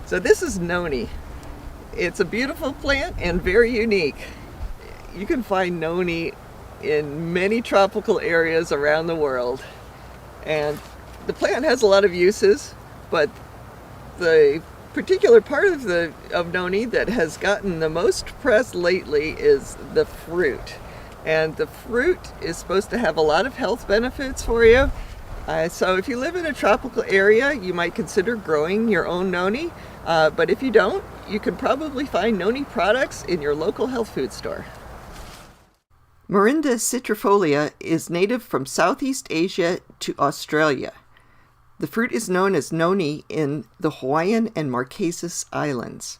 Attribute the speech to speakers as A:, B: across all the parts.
A: So this is Noni. It's a beautiful plant and very unique. You can find Noni in many tropical areas around the world. And the plant has a lot of uses, but the particular part of Noni that has gotten the most press lately is the fruit. And the fruit is supposed to have a lot of health benefits for you. So if you live in a tropical area, you might consider growing your own Noni. But if you don't, you can probably find Noni products in your local health food store. Morinda citrifolia is native from Southeast Asia to Australia. The fruit is known as Noni in the Hawaiian and Marquesas Islands.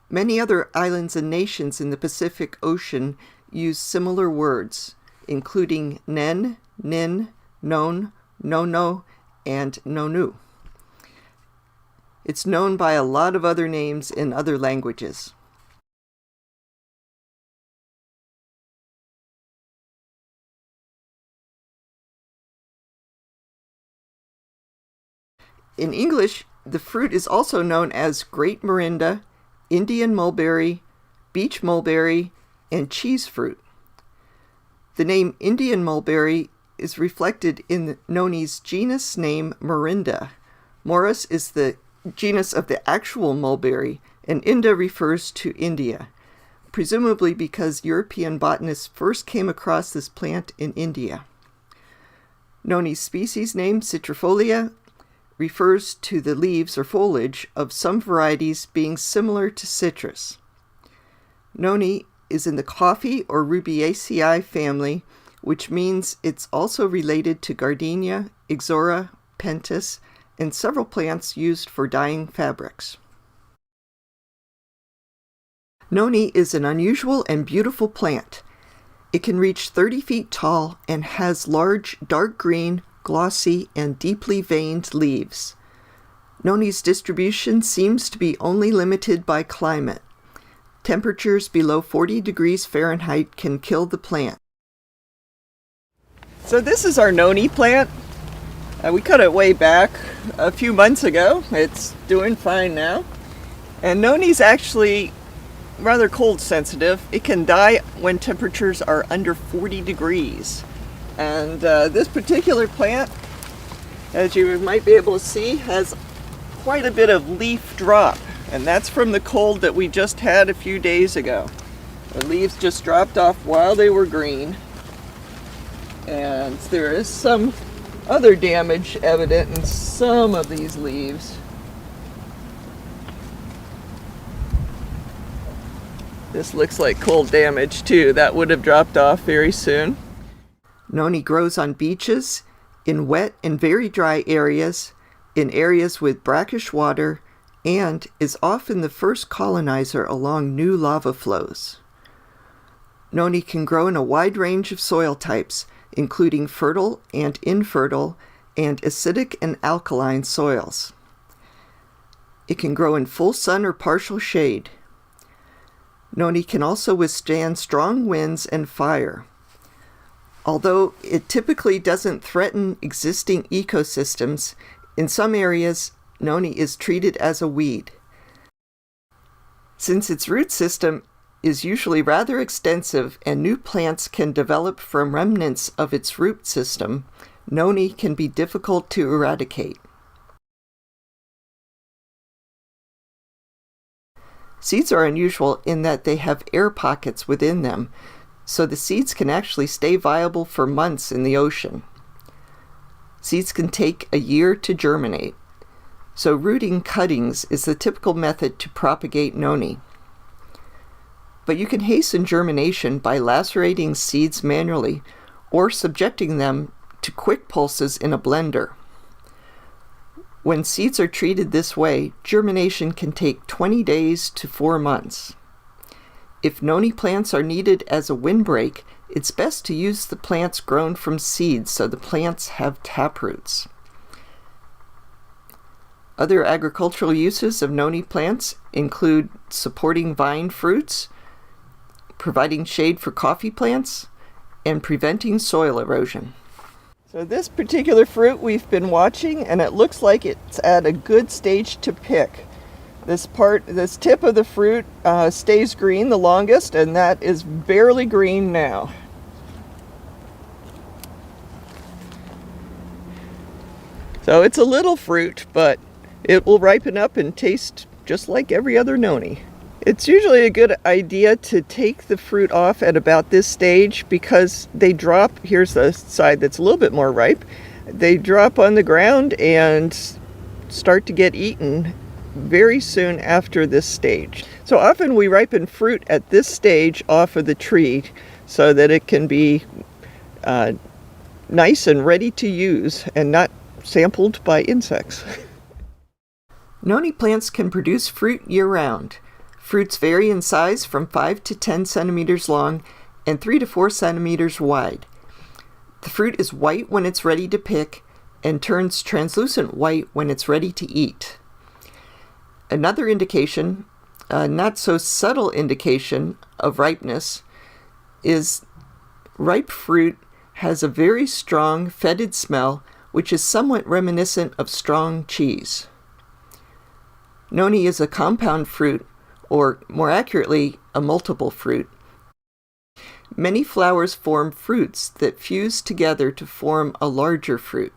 A: Many other islands and nations in the Pacific Ocean use similar words, including nen, nin, non, nono, and nonu. It's known by a lot of other names in other languages. In English, the fruit is also known as great morinda, Indian mulberry, beach mulberry, and cheese fruit. The name Indian mulberry is reflected in Noni's genus name Morinda. Morus is the genus of the actual mulberry, and Inda refers to India, presumably because European botanists first came across this plant in India. Noni's species name Citrifolia refers to the leaves or foliage of some varieties being similar to citrus. Noni is in the coffee or Rubiaceae family, which means it's also related to gardenia, ixora, pentas, and several plants used for dyeing fabrics. Noni is an unusual and beautiful plant. It can reach 30 feet tall and has large, dark green, glossy, and deeply veined leaves. Noni's distribution seems to be only limited by climate. Temperatures below 40 degrees Fahrenheit can kill the plant. So this is our Noni plant. We cut it way back a few months ago. It's doing fine now. And Noni's actually rather cold sensitive. It can die when temperatures are under 40 degrees. And this particular plant, as you might be able to see, has quite a bit of leaf drop. And that's from the cold that we just had a few days ago. The leaves just dropped off while they were green. And there is some other damage evident in some of these leaves. This looks like cold damage too. That would have dropped off very soon. Noni grows on beaches, in wet and very dry areas, in areas with brackish water, and is often the first colonizer along new lava flows. Noni can grow in a wide range of soil types, including fertile and infertile, and acidic and alkaline soils. It can grow in full sun or partial shade. Noni can also withstand strong winds and fire. Although it typically doesn't threaten existing ecosystems, in some areas, Noni is treated as a weed. Since its root system is usually rather extensive and new plants can develop from remnants of its root system, Noni can be difficult to eradicate. Seeds are unusual in that they have air pockets within them, so the seeds can actually stay viable for months in the ocean. Seeds can take a year to germinate, so rooting cuttings is the typical method to propagate Noni. But you can hasten germination by lacerating seeds manually or subjecting them to quick pulses in a blender. When seeds are treated this way, germination can take 20 days to 4 months. If Noni plants are needed as a windbreak, it's best to use the plants grown from seeds so the plants have taproots. Other agricultural uses of Noni plants include supporting vine fruits, providing shade for coffee plants, and preventing soil erosion. So this particular fruit we've been watching, and it looks like it's at a good stage to pick. This tip of the fruit stays green the longest, and that is barely green now. So it's a little fruit, but it will ripen up and taste just like every other noni. It's usually a good idea to take the fruit off at about this stage because they drop, here's the side that's a little bit more ripe, they drop on the ground and start to get eaten very soon after this stage. So often we ripen fruit at this stage off of the tree so that it can be nice and ready to use and not sampled by insects. Noni plants can produce fruit year-round. Fruits vary in size from 5 to 10 centimeters long and 3 to 4 centimeters wide. The fruit is white when it's ready to pick and turns translucent white when it's ready to eat. Another indication, a not so subtle indication of ripeness, is ripe fruit has a very strong fetid smell which is somewhat reminiscent of strong cheese. Noni is a compound fruit, or more accurately, a multiple fruit. Many flowers form fruits that fuse together to form a larger fruit.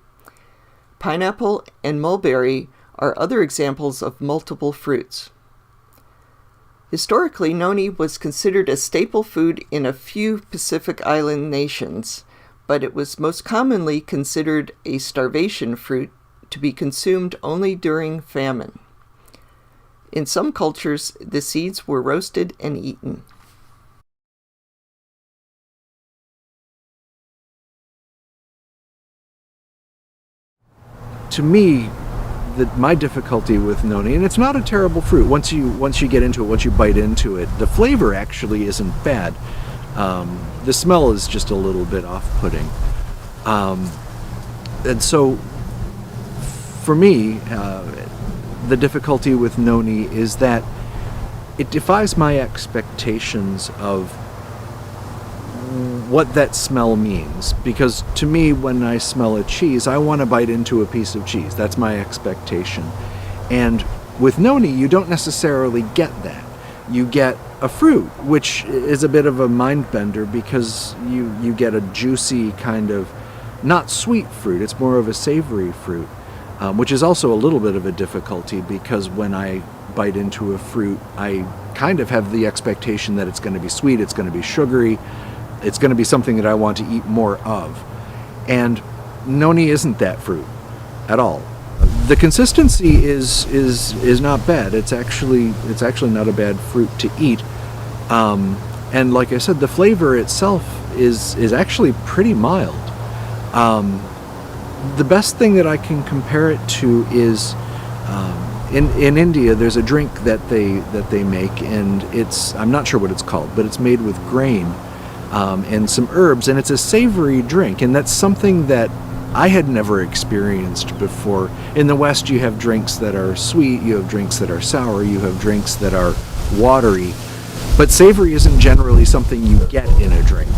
A: Pineapple and mulberry are other examples of multiple fruits. Historically, noni was considered a staple food in a few Pacific Island nations, but it was most commonly considered a starvation fruit to be consumed only during famine. In some cultures, the seeds were roasted and eaten.
B: To me, my difficulty with noni, and it's not a terrible fruit once you get into it, once you bite into it, the flavor actually isn't bad. The smell is just a little bit off-putting. And so, for me, the difficulty with noni is that it defies my expectations of what that smell means. Because to me, when I smell a cheese, I want to bite into a piece of cheese. That's my expectation. And with noni, you don't necessarily get that. You get a fruit, which is a bit of a mind bender because you get a juicy kind of, not sweet fruit, it's more of a savory fruit, which is also a little bit of a difficulty because when I bite into a fruit, I kind of have the expectation that it's going to be sweet, it's going to be sugary, it's going to be something that I want to eat more of. And noni isn't that fruit at all. The consistency is not bad. It's actually not a bad fruit to eat. And like I said, the flavor itself is actually pretty mild. The best thing that I can compare it to is in India. There's a drink that they make, and I'm not sure what it's called, but it's made with grain and some herbs, and it's a savory drink, and that's something that I had never experienced before. In the West, you have drinks that are sweet, you have drinks that are sour, you have drinks that are watery, but savory isn't generally something you get in a drink.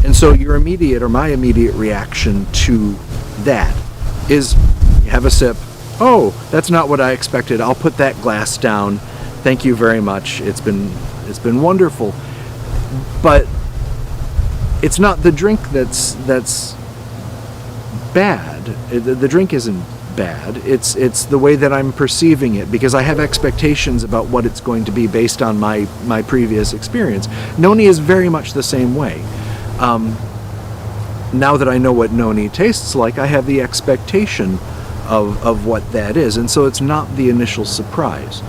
B: And so my immediate reaction to that is have a sip. Oh, that's not what I expected. I'll put that glass down. Thank you very much. It's been wonderful. But it's not the drink that's bad. The drink isn't bad. It's the way that I'm perceiving it, because I have expectations about what it's going to be based on my previous experience. Noni is very much the same way. Now that I know what noni tastes like, I have the expectation of what that is, and so it's not the initial surprise.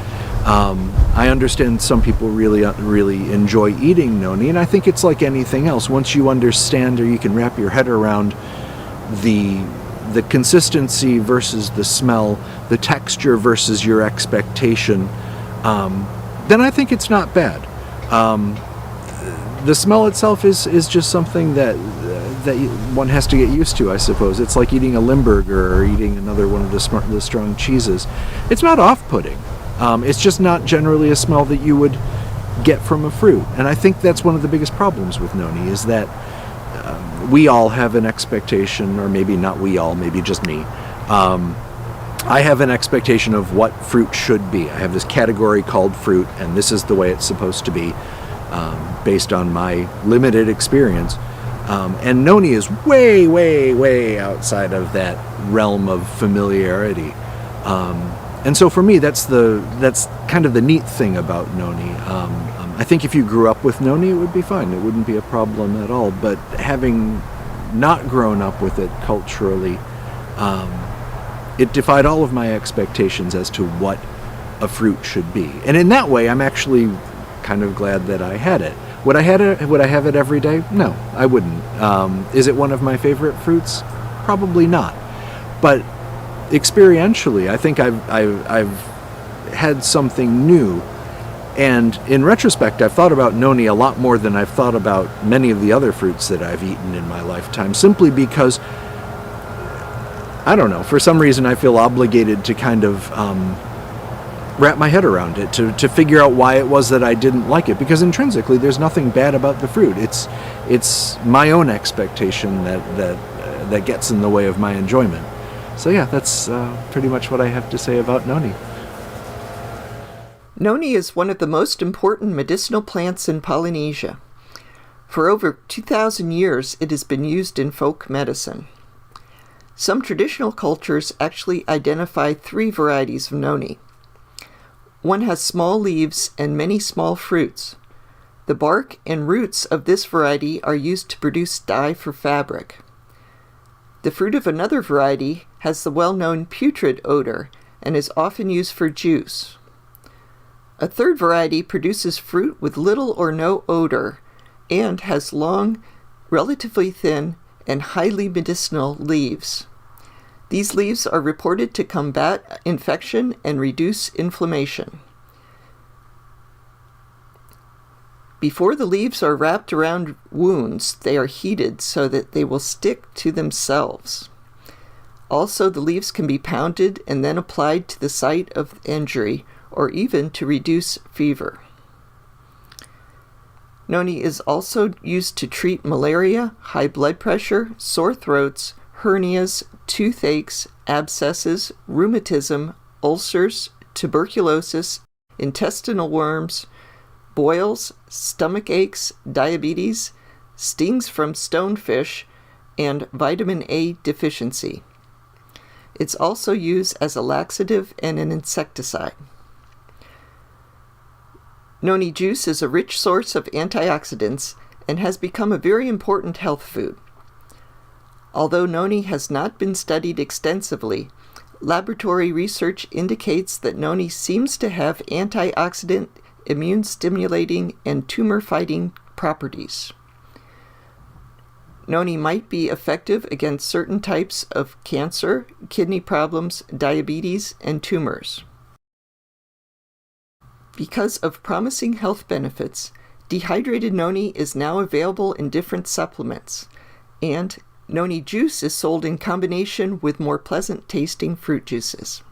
B: I understand some people really enjoy eating noni, and I think it's like anything else. Once you understand, or you can wrap your head around the consistency versus the smell, the texture versus your expectation, then I think it's not bad. The smell itself is just something that one has to get used to, I suppose. It's like eating a Limburger or eating another one of the strong cheeses. It's not off-putting. It's just not generally a smell that you would get from a fruit. And I think that's one of the biggest problems with noni, is that we all have an expectation, or maybe not we all, maybe just me, I have an expectation of what fruit should be. I have this category called fruit, and this is the way it's supposed to be, based on my limited experience. And noni is way, way, way outside of that realm of familiarity. And so for me, that's kind of the neat thing about noni. I think if you grew up with noni, it would be fine. It wouldn't be a problem at all. But having not grown up with it culturally, it defied all of my expectations as to what a fruit should be. And in that way, I'm actually kind of glad that I had it. Would I have it every day? No, I wouldn't. Is it one of my favorite fruits? Probably not. But experientially, I think I've had something new. And in retrospect, I've thought about noni a lot more than I've thought about many of the other fruits that I've eaten in my lifetime, simply because, I don't know, for some reason I feel obligated to kind of wrap my head around it, to figure out why it was that I didn't like it, because intrinsically there's nothing bad about the fruit. It's my own expectation that gets in the way of my enjoyment. So yeah, that's pretty much what I have to say about noni.
A: Noni is one of the most important medicinal plants in Polynesia. For over 2,000 years, it has been used in folk medicine. Some traditional cultures actually identify 3 varieties of noni. One has small leaves and many small fruits. The bark and roots of this variety are used to produce dye for fabric. The fruit of another variety has the well-known putrid odor and is often used for juice. A third variety produces fruit with little or no odor and has long, relatively thin, and highly medicinal leaves. These leaves are reported to combat infection and reduce inflammation. Before the leaves are wrapped around wounds, they are heated so that they will stick to themselves. Also, the leaves can be pounded and then applied to the site of injury, or even to reduce fever. Noni is also used to treat malaria, high blood pressure, sore throats, hernias, toothaches, abscesses, rheumatism, ulcers, tuberculosis, intestinal worms, boils, stomach aches, diabetes, stings from stonefish, and vitamin A deficiency. It's also used as a laxative and an insecticide. Noni juice is a rich source of antioxidants and has become a very important health food. Although noni has not been studied extensively, laboratory research indicates that noni seems to have antioxidant, immune-stimulating, and tumor-fighting properties. Noni might be effective against certain types of cancer, kidney problems, diabetes, and tumors. Because of promising health benefits, dehydrated noni is now available in different supplements, and noni juice is sold in combination with more pleasant-tasting fruit juices.